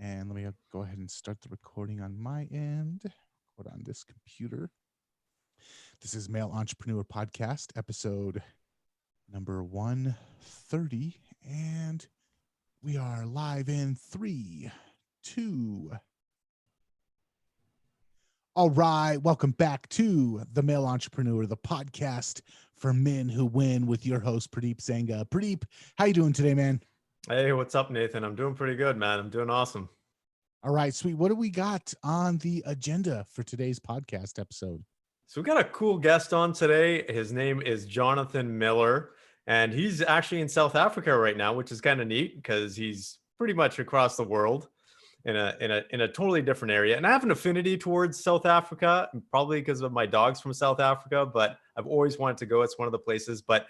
And let me go ahead and start the recording on my end. Record on this computer. This is Male Entrepreneur Podcast, episode number 130. And we are live in 3, 2. All right. Welcome back to The Male Entrepreneur, the podcast for men who win, with your host, Purdeep Sangha. Purdeep, how you doing today, man? Hey, what's up, Nathan? I'm doing pretty good, man. I'm doing awesome. All right, sweet. What do we got on the agenda for today's podcast episode? So we got a cool guest on today. His name is Jonathan Miller, and he's actually in South Africa right now, which is kind of neat because he's pretty much across the world in a totally different area. And I have an affinity towards South Africa, probably because of my dog's from South Africa, but I've always wanted to go. It's one of the places. But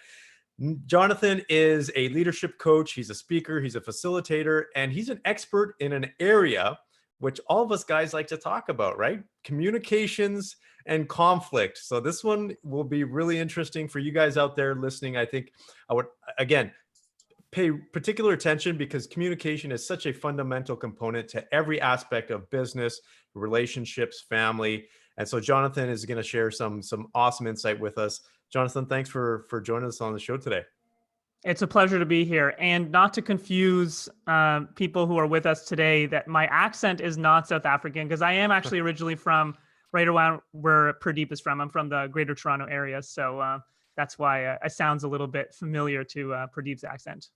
Jonathan is a leadership coach. He's a speaker. He's a facilitator, and he's an expert in an area which all of us guys like to talk about, right? Communications and conflict. So this one will be really interesting for you guys out there listening. I think I would, again, pay particular attention because communication is such a fundamental component to every aspect of business, relationships, family. And so Jonathan is going to share some awesome insight with us. Jonathan, thanks for joining us on the show today. It's a pleasure to be here, and not to confuse people who are with us today, that my accent is not South African, because I am actually originally from right around where Purdeep is from. I'm from the Greater Toronto area, so that's why it sounds a little bit familiar to Purdeep's accent.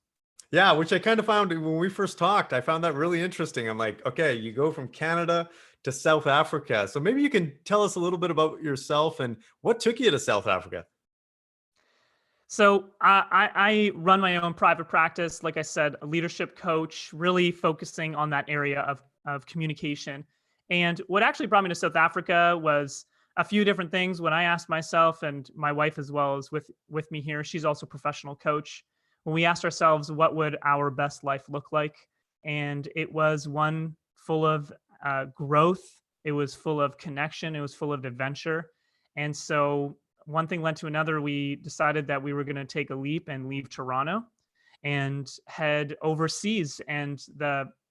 Yeah, which I kind of found when we first talked. I found that really interesting. I'm like, okay, you go from Canada to South Africa. So maybe you can tell us a little bit about yourself and what took you to South Africa. So I run my own private practice, like I said, a leadership coach, really focusing on that area of communication. And what actually brought me to South Africa was a few different things. When I asked myself, and my wife as well is with me here, she's also a professional coach. When we asked ourselves, what would our best life look like? And it was one full of growth. It was full of connection. It was full of adventure. And so one thing led to another. We decided that we were going to take a leap and leave Toronto and head overseas. And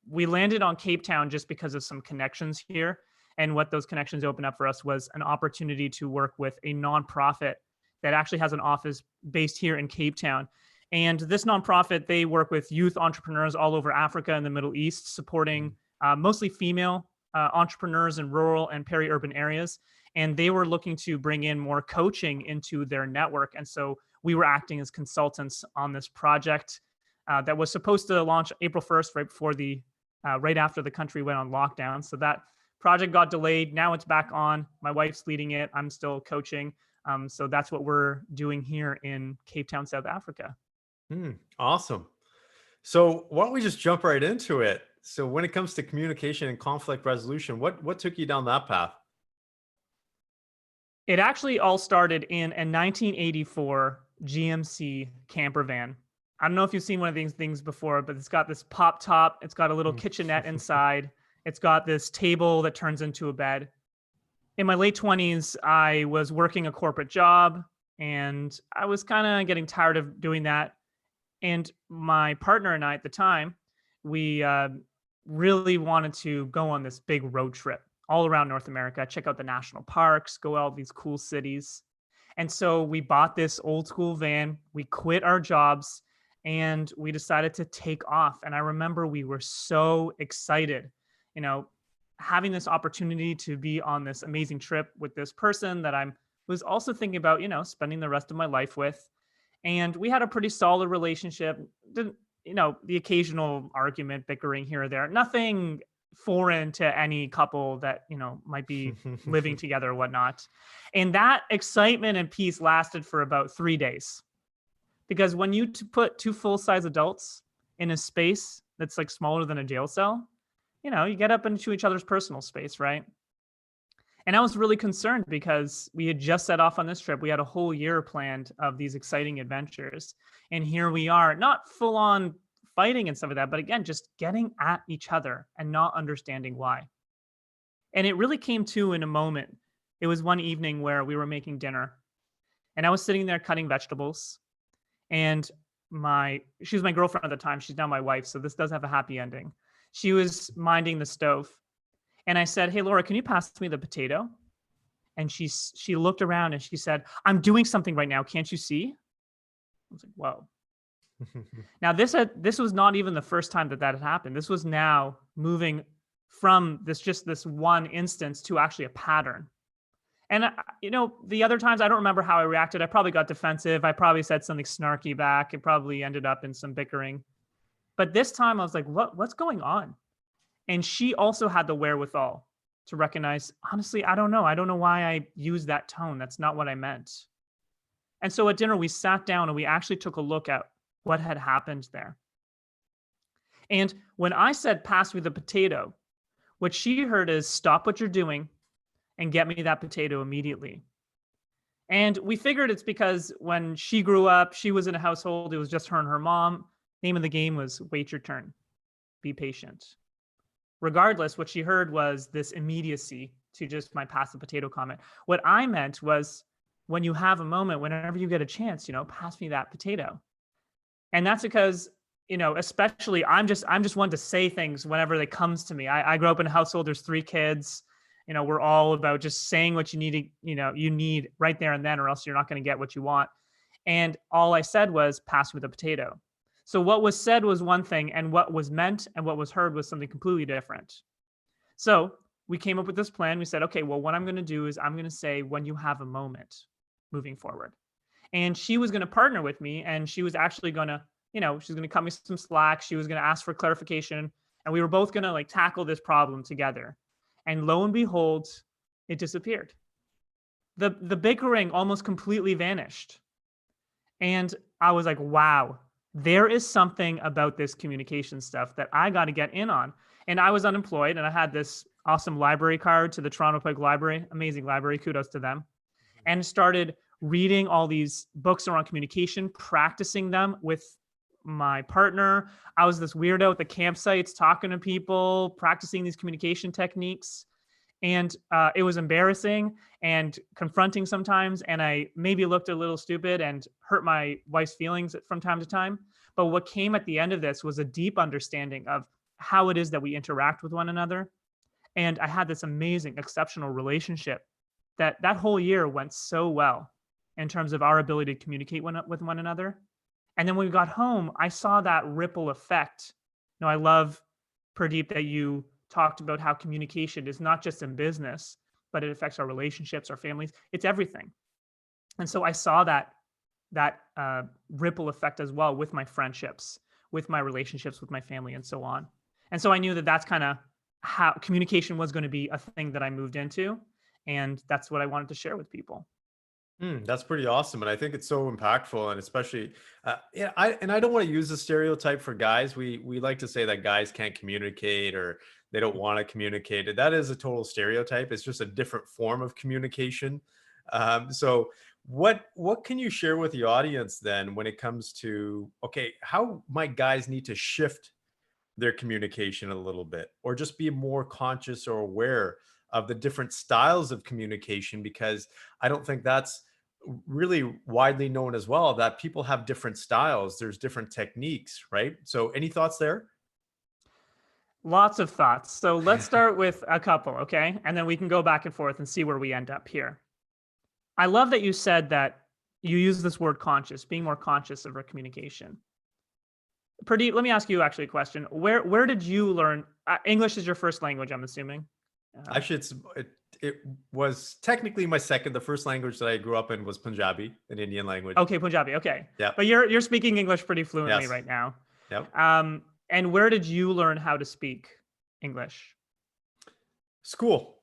we landed on Cape Town just because of some connections here. And what those connections opened up for us was an opportunity to work with a nonprofit that actually has an office based here in Cape Town. And this nonprofit, they work with youth entrepreneurs all over Africa and the Middle East, supporting mostly female entrepreneurs in rural and peri-urban areas. And they were looking to bring in more coaching into their network. And so we were acting as consultants on this project that was supposed to launch April 1st, right after the country went on lockdown. So that project got delayed. Now it's back on. My wife's leading it. I'm still coaching. So that's what we're doing here in Cape Town, South Africa. Awesome. So why don't we just jump right into it? So when it comes to communication and conflict resolution, what took you down that path? It actually all started in a 1984 GMC camper van. I don't know if you've seen one of these things before, but it's got this pop top. It's got a little kitchenette inside. It's got this table that turns into a bed. In my late 20s, I was working a corporate job, and I was kind of getting tired of doing that. And my partner and I at the time, we really wanted to go on this big road trip all around North America, check out the national parks, go all these cool cities. And so we bought this old school van, we quit our jobs, and we decided to take off. And I remember we were so excited, having this opportunity to be on this amazing trip with this person that I was also thinking about, spending the rest of my life with. And we had a pretty solid relationship. The occasional argument, bickering here or there, nothing foreign to any couple that, might be living together or whatnot. And that excitement and peace lasted for about 3 days. Because when you put two full-size adults in a space that's like smaller than a jail cell, you get up into each other's personal space, right? And I was really concerned because we had just set off on this trip. We had a whole year planned of these exciting adventures. And here we are, not full on fighting and stuff like that, but again, just getting at each other and not understanding why. And it really came to in a moment. It was one evening where we were making dinner and I was sitting there cutting vegetables, and she was my girlfriend at the time. She's now my wife. So this does have a happy ending. She was minding the stove. And I said, "Hey, Laura, can you pass me the potato?" And she looked around and she said, "I'm doing something right now. Can't you see?" I was like, whoa. Now this was not even the first time that had happened. This was now moving from this one instance to actually a pattern. And the other times I don't remember how I reacted. I probably got defensive. I probably said something snarky back. It probably ended up in some bickering. But this time I was like, what's going on? And she also had the wherewithal to recognize, honestly, I don't know. I don't know why I used that tone. That's not what I meant. And so at dinner, we sat down and we actually took a look at what had happened there. And when I said, "Pass me the potato," what she heard is, "Stop what you're doing and get me that potato immediately." And we figured it's because when she grew up, she was in a household, it was just her and her mom. Name of the game was wait your turn, be patient. Regardless, what she heard was this immediacy to just my pass the potato comment. What I meant was, when you have a moment, whenever you get a chance, pass me that potato. And that's because, especially I'm just one to say things whenever they comes to me. I grew up in a household, there's 3 kids. We're all about just saying what you need right there and then, or else you're not going to get what you want. And all I said was, "Pass me the potato." So what was said was one thing, and what was meant and what was heard was something completely different. So we came up with this plan. We said, okay, well, what I'm going to do is I'm going to say, "When you have a moment," moving forward. And she was going to partner with me, and she was actually going to, she's going to cut me some slack. She was going to ask for clarification, and we were both going to tackle this problem together. And lo and behold, it disappeared. The bickering almost completely vanished. And I was like, wow, there is something about this communication stuff that I got to get in on. And I was unemployed, and I had this awesome library card to the Toronto Public Library, amazing library, kudos to them, and started reading all these books around communication, practicing them with my partner. I was this weirdo at the campsites, talking to people, practicing these communication techniques. And it was embarrassing and confronting sometimes. And I maybe looked a little stupid and hurt my wife's feelings from time to time. But what came at the end of this was a deep understanding of how it is that we interact with one another. And I had this amazing, exceptional relationship that whole year went so well in terms of our ability to communicate with one another. And then when we got home, I saw that ripple effect. I love, Purdeep, that you talked about how communication is not just in business, but it affects our relationships, our families. It's everything. And so I saw that ripple effect as well with my friendships, with my relationships, with my family, and so on. And so I knew that that's kind of how communication was going to be a thing that I moved into. And that's what I wanted to share with people. That's pretty awesome. And I think it's so impactful. And especially, I don't want to use the stereotype for guys. We like to say that guys can't communicate or they don't want to communicate. That is a total stereotype. It's just a different form of communication. So what can you share with the audience then when it comes to, okay, how might guys need to shift their communication a little bit, or just be more conscious or aware of the different styles of communication? Because I don't think that's really widely known as well, that people have different styles. There's different techniques, right? So any thoughts there? Lots of thoughts. So let's start with a couple, okay? And then we can go back and forth and see where we end up here. I love that you said that you use this word conscious, being more conscious of our communication. Purdeep, let me ask you actually a question. Where did you learn? English is your first language, I'm assuming. Actually, it was technically my second. The first language that I grew up in was Punjabi, an Indian language. Okay, Punjabi. Okay. Yeah. But you're speaking English pretty fluently Yes. right now. Yep. And where did you learn how to speak English? School.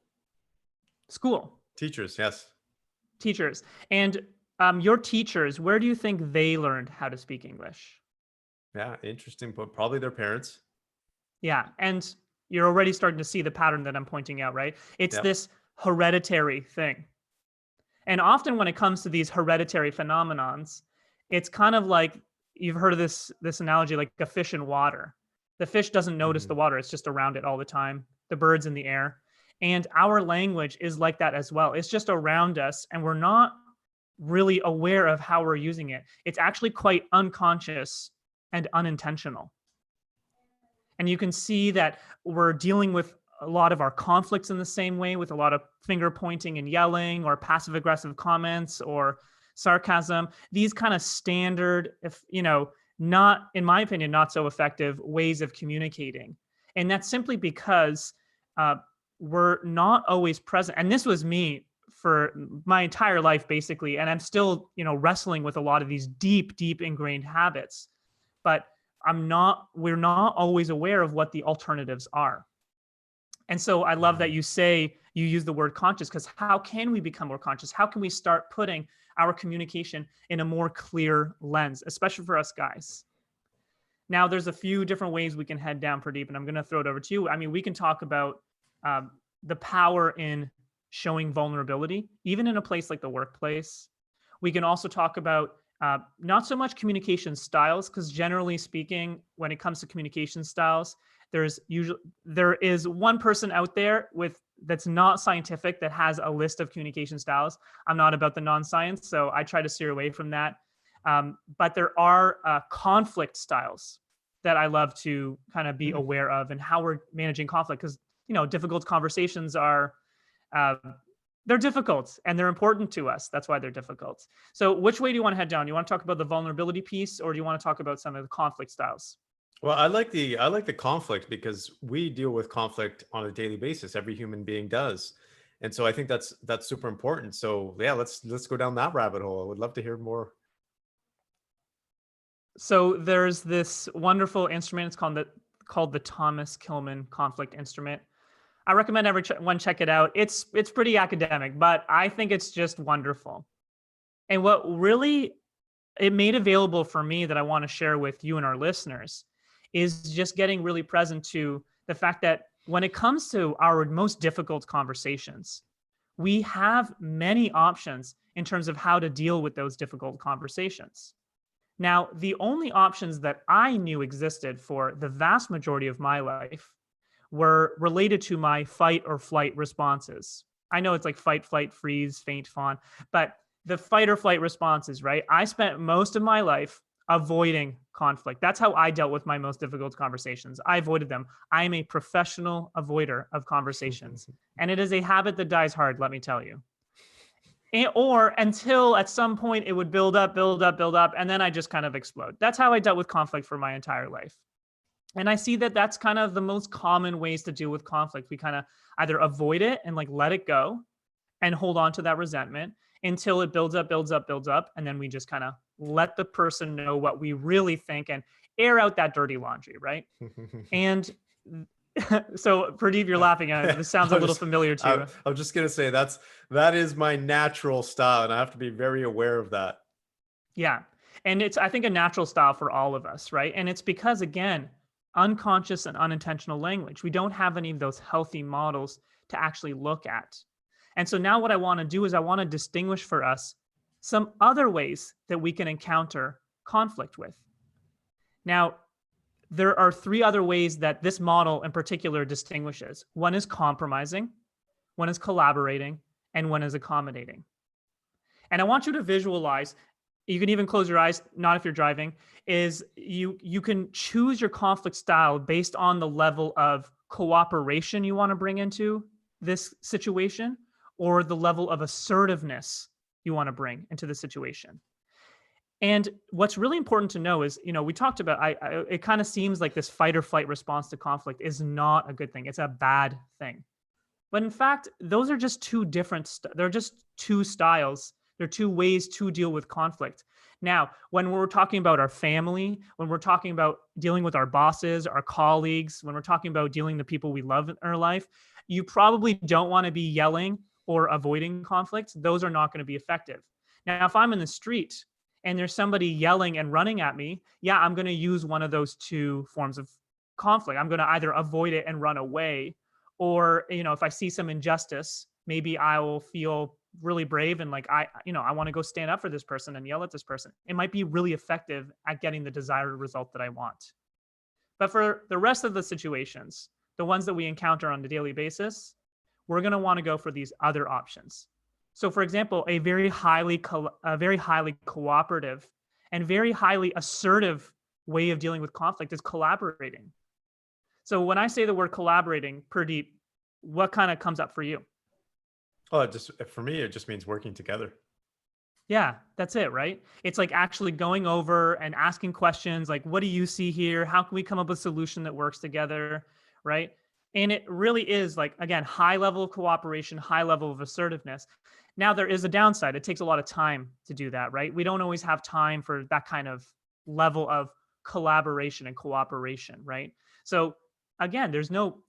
Teachers, yes. Teachers. And your teachers, where do you think they learned how to speak English? Yeah, interesting. But probably their parents. Yeah. And you're already starting to see the pattern that I'm pointing out, right? It's this hereditary thing. And often when it comes to these hereditary phenomenons, it's kind of like, you've heard of this analogy, like a fish in water. The fish doesn't notice the water. It's just around it all the time. The birds in the air. And our language is like that as well. It's just around us, and we're not really aware of how we're using it. It's actually quite unconscious and unintentional. And you can see that we're dealing with a lot of our conflicts in the same way, with a lot of finger pointing and yelling, or passive aggressive comments, or sarcasm. These kind of standard, if not, in my opinion, not so effective ways of communicating. And that's simply because we're not always present. And this was me for my entire life, basically. And I'm still, wrestling with a lot of these deep, deep ingrained habits. But we're not always aware of what the alternatives are. And so I love that you use the word conscious, because how can we become more conscious? How can we start putting our communication in a more clear lens, especially for us guys? Now, there's a few different ways we can head down, Purdeep, and I'm going to throw it over to you. I mean, we can talk about the power in showing vulnerability, even in a place like the workplace. We can also talk about not so much communication styles, because generally speaking, when it comes to communication styles, there is one person out there that's not scientific that has a list of communication styles. I'm not about the non-science, so I try to steer away from that. But there are conflict styles that I love to kind of be aware of, and how we're managing conflict, because difficult conversations are they're difficult and they're important to us. That's why they're difficult. So which way do you want to head down? You want to talk about the vulnerability piece, or do you want to talk about some of the conflict styles? Well, I like the conflict, because we deal with conflict on a daily basis. Every human being does. And so I think that's super important. So yeah, let's go down that rabbit hole. I would love to hear more. So there's this wonderful instrument. It's called the Thomas Kilmann conflict instrument. I recommend everyone check it out. It's pretty academic, but I think it's just wonderful. And what really it made available for me that I want to share with you and our listeners is just getting really present to the fact that when it comes to our most difficult conversations, we have many options in terms of how to deal with those difficult conversations. Now, the only options that I knew existed for the vast majority of my life were related to my fight or flight responses. I know it's like fight, flight, freeze, faint, fawn, but the fight or flight responses, right? I spent most of my life avoiding conflict. That's how I dealt with my most difficult conversations. I avoided them. I'm a professional avoider of conversations. And it is a habit that dies hard, let me tell you. Or until at some point it would build up, and then I just kind of explode. That's how I dealt with conflict for my entire life. And I see that that's kind of the most common ways to deal with conflict. We kind of either avoid it and like let it go and hold on to that resentment until it builds up. And then we just kind of let the person know what we really think and air out that dirty laundry, right? And so, Purdeep, you're laughing at it. This sounds a little familiar to you. I'm just going to say that is my natural style, and I have to be very aware of that. Yeah. And it's, I think, a natural style for all of us, right? And it's because, again, unconscious and unintentional language. We don't have any of those healthy models to actually look at. And so now what I want to do is I want to distinguish for us some other ways that we can encounter conflict with. Now, there are three other ways that this model in particular distinguishes. One is compromising, one is collaborating, and one is accommodating. And I want you to visualize, you can even close your eyes, not if you're driving, is you can choose your conflict style based on the level of cooperation you want to bring into this situation, or the level of assertiveness you want to bring into the situation. And what's really important to know is, we talked about, it kind of seems like this fight or flight response to conflict is not a good thing. It's a bad thing. But in fact, those are just two different, they're just two styles. They're two ways to deal with conflict. Now, when we're talking about our family, when we're talking about dealing with our bosses, our colleagues, when we're talking about dealing with the people we love in our life, you probably don't want to be yelling or avoiding conflict. Those are not going to be effective. Now, if I'm in the street and there's somebody yelling and running at me, yeah, I'm going to use one of those two forms of conflict. I'm going to either avoid it and run away, or, if I see some injustice, maybe I will feel really brave and like, I want to go stand up for this person and yell at this person. It might be really effective at getting the desired result that I want. But for the rest of the situations, the ones that we encounter on a daily basis, we're going to want to go for these other options. So, for example, a very highly cooperative and very highly assertive way of dealing with conflict is collaborating. So when I say the word collaborating, Purdeep, what kind of comes up for you? Oh, for me, it just means working together. Yeah, that's it, right? It's like actually going over and asking questions like, what do you see here? How can we come up with a solution that works together, right? And it really is like, again, high level of cooperation, high level of assertiveness. Now, there is a downside. It takes a lot of time to do that, right? We don't always have time for that kind of level of collaboration and cooperation, right? So again, there's no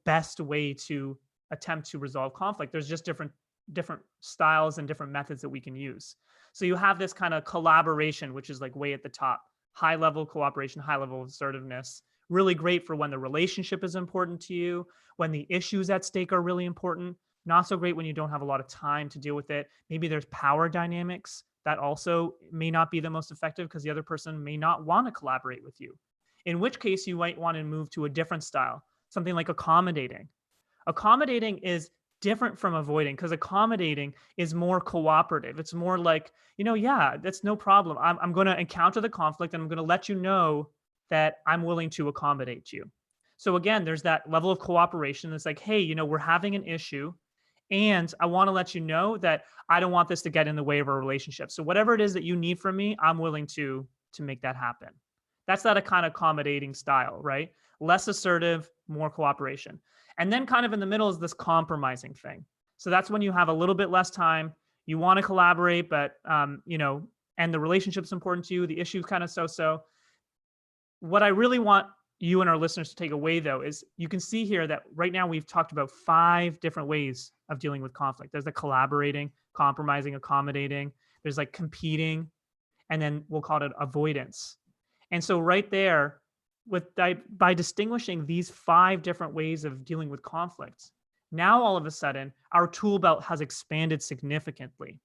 best way to attempt to resolve conflict. There's just different styles and different methods that we can use. So you have this kind of collaboration, which is like way at the top, high level cooperation, high level of assertiveness, really great for when the relationship is important to you, when the issues at stake are really important, not so great when you don't have a lot of time to deal with it. Maybe there's power dynamics that also may not be the most effective because the other person may not want to collaborate with you. In which case, you might want to move to a different style, something like accommodating. Accommodating is different from avoiding because accommodating is more cooperative. It's more like, yeah, that's no problem. I'm going to encounter the conflict and I'm going to let you know that I'm willing to accommodate you. So again, there's that level of cooperation. It's like, hey, we're having an issue and I want to let you know that I don't want this to get in the way of our relationship. So whatever it is that you need from me, I'm willing to make that happen. That's that a kind of accommodating style, right? Less assertive, more cooperation. And then kind of in the middle is this compromising thing. So that's when you have a little bit less time. You want to collaborate, but and the relationship's important to you. The issue's kind of so-so. What I really want you and our listeners to take away, though, is you can see here that right now we've talked about 5 different ways of dealing with conflict. There's the collaborating, compromising, accommodating. There's like competing, and then we'll call it avoidance. And so right there, by distinguishing these 5 different ways of dealing with conflicts, now all of a sudden our tool belt has expanded significantly.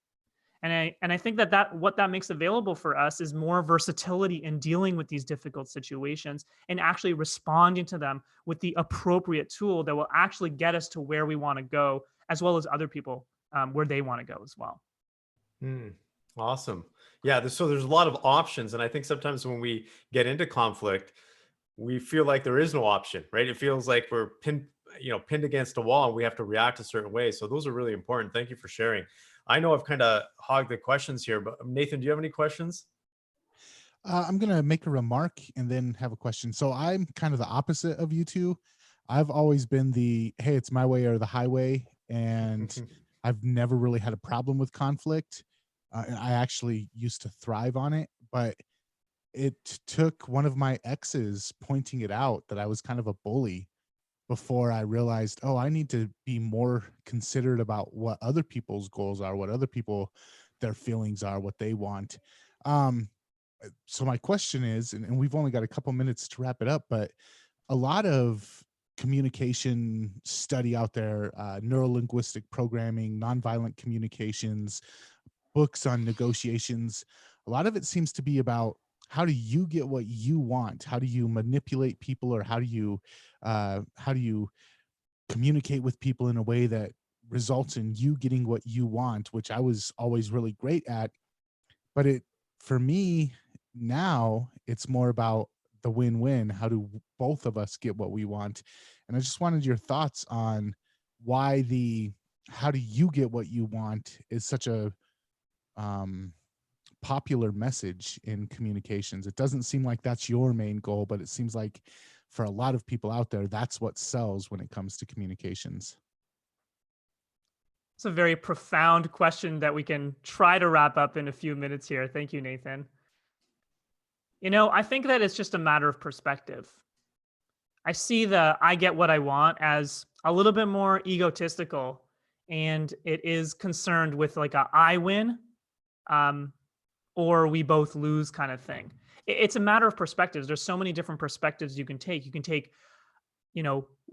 And I think that what that makes available for us is more versatility in dealing with these difficult situations and actually responding to them with the appropriate tool that will actually get us to where we want to go, as well as other people where they want to go as well. Awesome. Yeah. So there's a lot of options. And I think sometimes when we get into conflict, we feel like there is no option, right? It feels like we're pinned against a wall and we have to react a certain way. So those are really important. Thank you for sharing. I know I've kind of hogged the questions here, but Nathan, do you have any questions? I'm going to make a remark and then have a question. So I'm kind of the opposite of you two. I've always been the, hey, it's my way or the highway. And I've never really had a problem with conflict. And I actually used to thrive on it, but it took one of my exes pointing it out that I was kind of a bully before I realized, oh, I need to be more considerate about what other people's goals are, what other people, their feelings are, what they want. So my question is, and we've only got a couple minutes to wrap it up, but a lot of communication study out there, neurolinguistic programming, nonviolent communications, books on negotiations, a lot of it seems to be about how do you get what you want? How do you manipulate people, or how do you communicate with people in a way that results in you getting what you want, which I was always really great at. But for me now, it's more about the win-win. How do both of us get what we want? And I just wanted your thoughts on why how do you get what you want is such a popular message in communications. It doesn't seem like that's your main goal, but it seems like for a lot of people out there, that's what sells when it comes to communications. It's a very profound question that we can try to wrap up in a few minutes here. Thank you, Nathan. I think that it's just a matter of perspective. I see the I get what I want as a little bit more egotistical, and it is concerned with like a I win or we both lose kind of thing. It's a matter of perspectives. There's so many different perspectives you can take. You can take,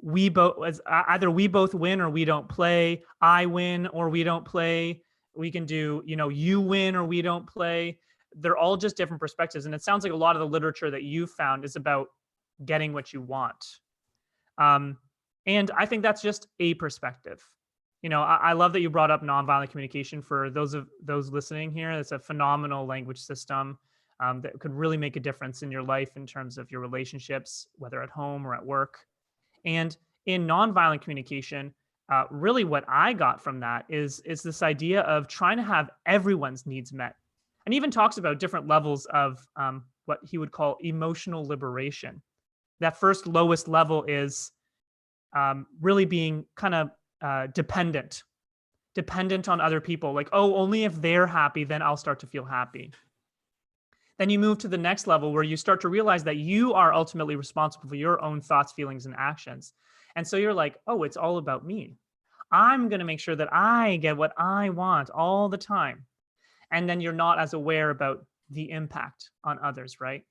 we both, either we both win or we don't play, I win or we don't play. We can do, you win or we don't play. They're all just different perspectives. And it sounds like a lot of the literature that you found is about getting what you want. And I think that's just a perspective. I love that you brought up nonviolent communication. For those listening here, it's a phenomenal language system. that could really make a difference in your life in terms of your relationships, whether at home or at work. And in nonviolent communication, really what I got from that is this idea of trying to have everyone's needs met, and even talks about different levels of what he would call emotional liberation. That first lowest level is really being kind of dependent on other people. Like, oh, only if they're happy, then I'll start to feel happy. Then you move to the next level where you start to realize that you are ultimately responsible for your own thoughts, feelings, and actions. And so you're like, oh, it's all about me. I'm going to make sure that I get what I want all the time. And then you're not as aware about the impact on others, right?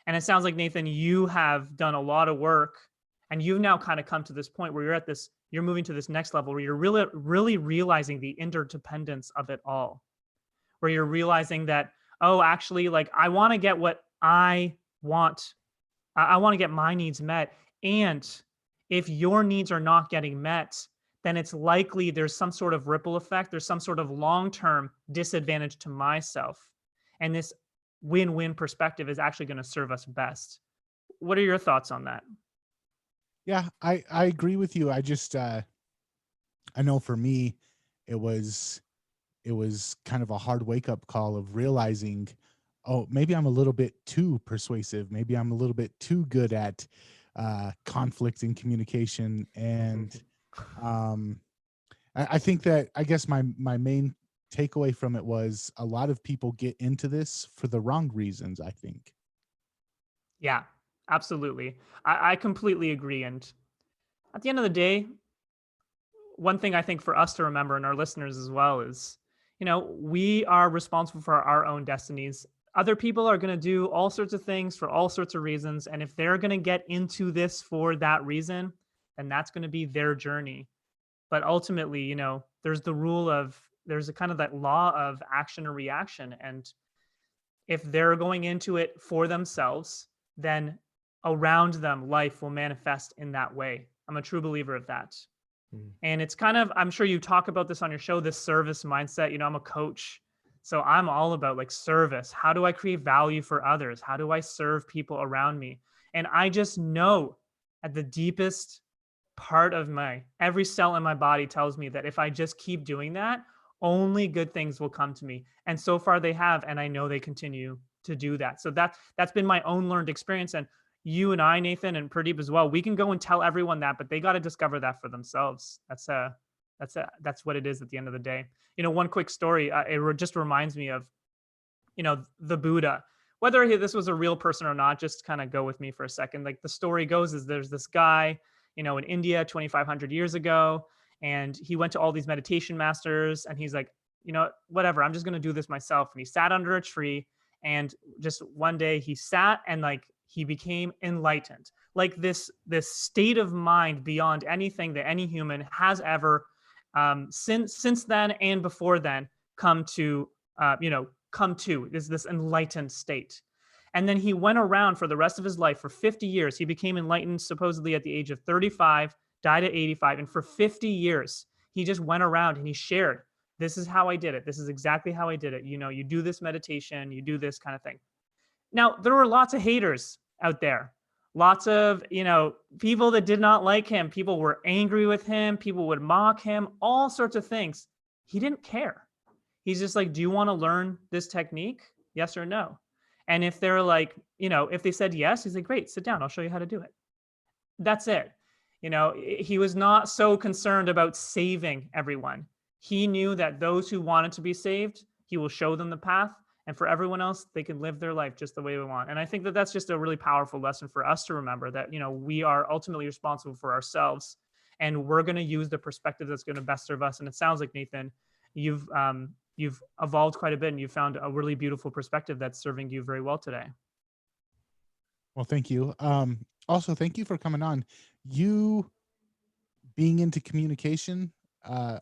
And it sounds like, Nathan, you have done a lot of work, and you've now kind of come to this point where you're moving to this next level where you're really, really realizing the interdependence of it all, where you're realizing that, oh, actually, like, I want to get what I want. I want to get my needs met. And if your needs are not getting met, then it's likely there's some sort of ripple effect. There's some sort of long-term disadvantage to myself. And this win-win perspective is actually going to serve us best. What are your thoughts on that? Yeah, I agree with you. I just I know for me it was kind of a hard wake-up call of realizing, oh, maybe I'm a little bit too persuasive. Maybe I'm a little bit too good at conflict and communication. And I think that, I guess my main takeaway from it was a lot of people get into this for the wrong reasons, I think. Yeah, absolutely. I completely agree. And at the end of the day, one thing I think for us to remember, and our listeners as well, is, we are responsible for our own destinies. Other people are going to do all sorts of things for all sorts of reasons. And if they're going to get into this for that reason, then that's going to be their journey. But ultimately, there's there's a kind of that law of action and reaction. And if they're going into it for themselves, then around them, life will manifest in that way. I'm a true believer of that. And it's kind of, I'm sure you talk about this on your show, this service mindset. I'm a coach, so I'm all about like service. How do I create value for others? How do I serve people around me? And I just know at the deepest part of every cell in my body tells me that if I just keep doing that, only good things will come to me. And so far they have, and I know they continue to do that. So that's been my own learned experience. And you and I, Nathan, and Purdeep as well, we can go and tell everyone that, but they got to discover that for themselves. That's what it is at the end of the day. One quick story, it just reminds me of, the Buddha. Whether this was a real person or not, just kind of go with me for a second. Like, the story goes is there's this guy, in India 2,500 years ago, and he went to all these meditation masters, and he's like, whatever, I'm just going to do this myself. And he sat under a tree, and just one day he sat and he became enlightened, like this state of mind beyond anything that any human has ever since then and before then come to is this enlightened state. And then he went around for the rest of his life. For 50 years, he became enlightened supposedly at the age of 35, died at 85. And for 50 years, he just went around and he shared, this is how I did it. This is exactly how I did it. You do this meditation, you do this kind of thing. Now, there were lots of haters out there, lots of, people that did not like him. People were angry with him. People would mock him, all sorts of things. He didn't care. He's just like, do you want to learn this technique? Yes or no? And if they're like, if they said yes, he's like, great, sit down. I'll show you how to do it. That's it. He was not so concerned about saving everyone. He knew that those who wanted to be saved, he will show them the path. And for everyone else, they can live their life just the way they want. And I think that that's just a really powerful lesson for us to remember, that, we are ultimately responsible for ourselves, and we're going to use the perspective that's going to best serve us. And it sounds like, Nathan, you've evolved quite a bit, and you found a really beautiful perspective that's serving you very well today. Well, thank you. Also, thank you for coming on. You being into communication,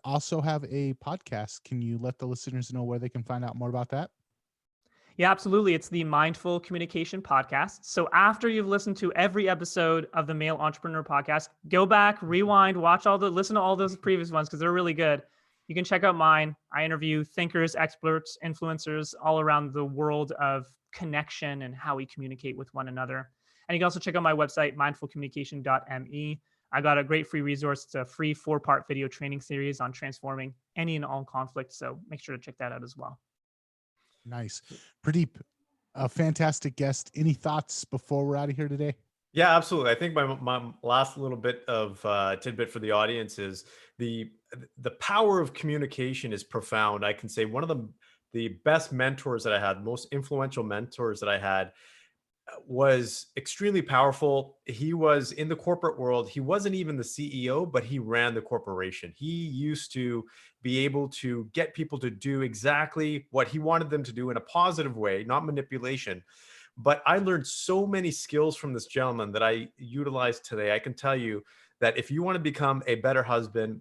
also have a podcast. Can you let the listeners know where they can find out more about that? Yeah, absolutely. It's the Mindful Communication Podcast. So after you've listened to every episode of the Male Entrepreneur Podcast, go back, rewind, listen to all those previous ones, because they're really good. You can check out mine. I interview thinkers, experts, influencers all around the world of connection and how we communicate with one another. And you can also check out my website, mindfulcommunication.me. I got a great free resource. It's a free 4-part video training series on transforming any and all conflict. So make sure to check that out as well. Nice. Purdeep, a fantastic guest. Any thoughts before we're out of here today? Yeah, absolutely. I think my last little bit of tidbit for the audience is the power of communication is profound. I can say one of the best mentors that I had, most influential mentors that I had, was extremely powerful. He was in the corporate world. He wasn't even the CEO, but he ran the corporation. He used to be able to get people to do exactly what he wanted them to do in a positive way, not manipulation. But I learned so many skills from this gentleman that I utilize today. I can tell you that if you want to become a better husband,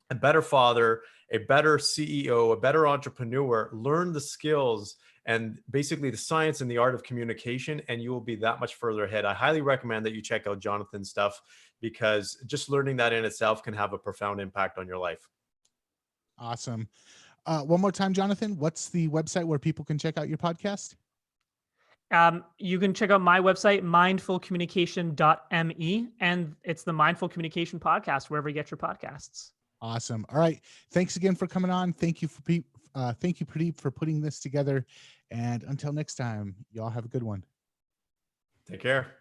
a better father, a better CEO, a better entrepreneur, learn the skills and basically the science and the art of communication, and you will be that much further ahead. I highly recommend that you check out Jonathan's stuff, because just learning that in itself can have a profound impact on your life. Awesome. One more time, Jonathan, what's the website where people can check out your podcast? You can check out my website, mindfulcommunication.me, and it's the Mindful Communication Podcast, wherever you get your podcasts. Awesome. All right. Thanks again for coming on. Thank you, Purdeep, for putting this together. And until next time, y'all have a good one. Take care.